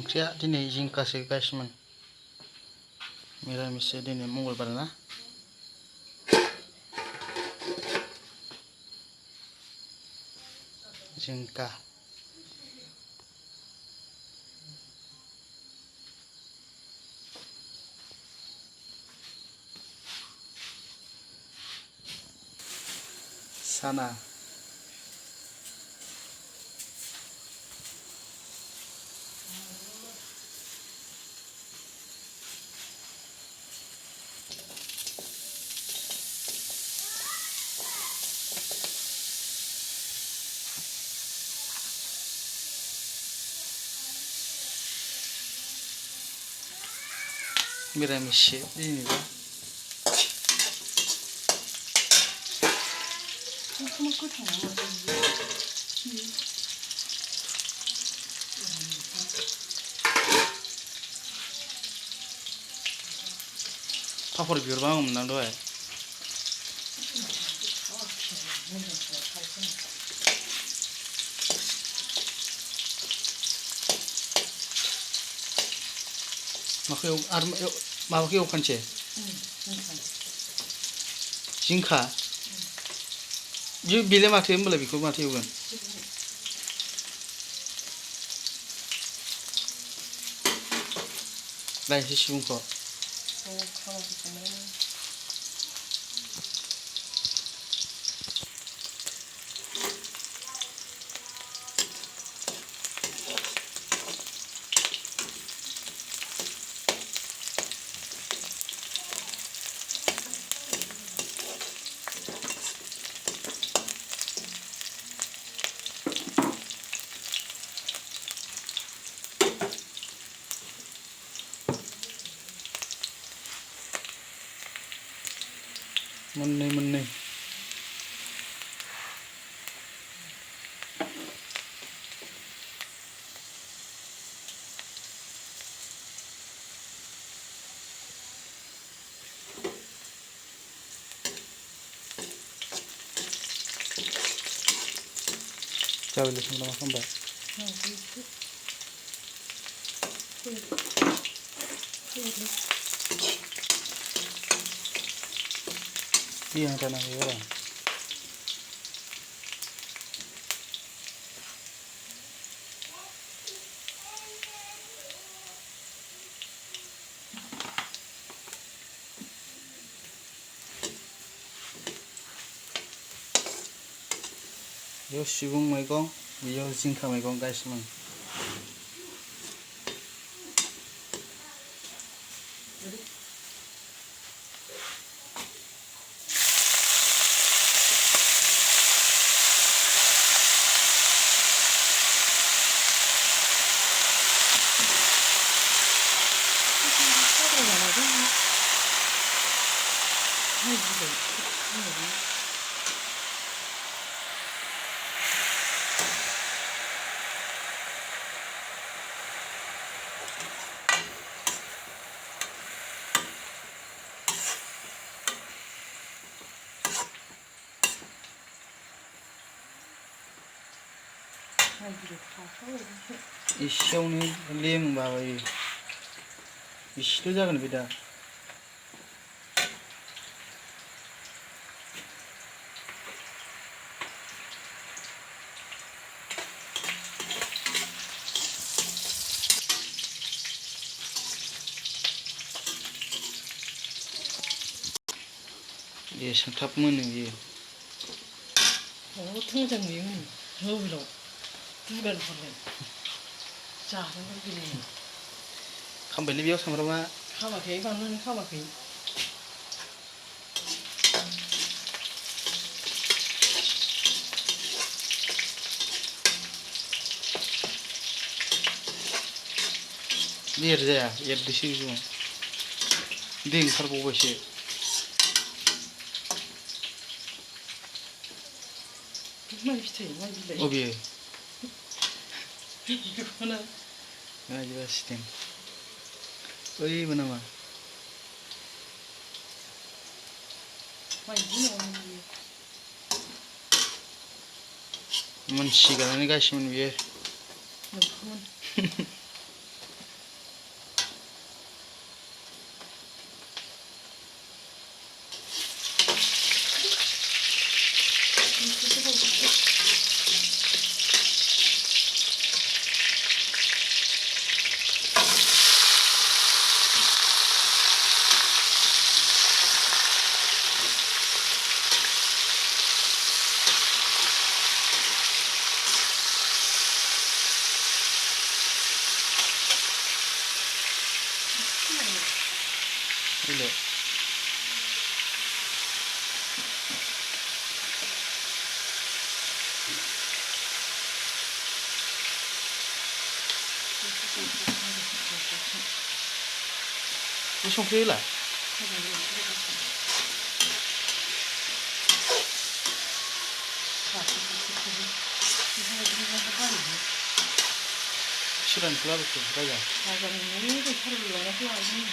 ओंख्रिया दिनै जिंखासो गायसोमोन मिरामिससो दिनै मंगलबार ना जिंका साना मिरामिससो दिनैबा पापर बिहरबा हामगौमोन आं दहाय माखौ आरो माबाखौ एवखानोसै जिंखा बेलाय माथो होमबालाय बेखौ माथो एवगोन लायनोसै सिबुंखौ मोननै जाबायलै संना मा खालामबाय दैयाव थानांगौ आरो बेयाव सिबुं मैगं बेयाव जिंखा मैगं गायसोमोन एसेयावनो लेमबाबायो एसेल' जागोन बे दा एसेबां थाब मोनो बियो मोजां नुयोमोन मबाइलाव दुगार हरलाय जानांगौ गेलेयो खामबायलै बेयाव सामब्रामा खामाखै बानलुआनो खामाखै एरजाया एरदोसो जों दै ओंखारबावबायसो माइ फिथाइ माइ बिलाइ अबे बेखौनो माबायदि बासिदों ओइबो नामा मोनसिगोनानो गायसोमोन बियो 이래. 이 성피일래? 시간 불러볼게. 가자. 나는 이거 차를 넣어서 하지.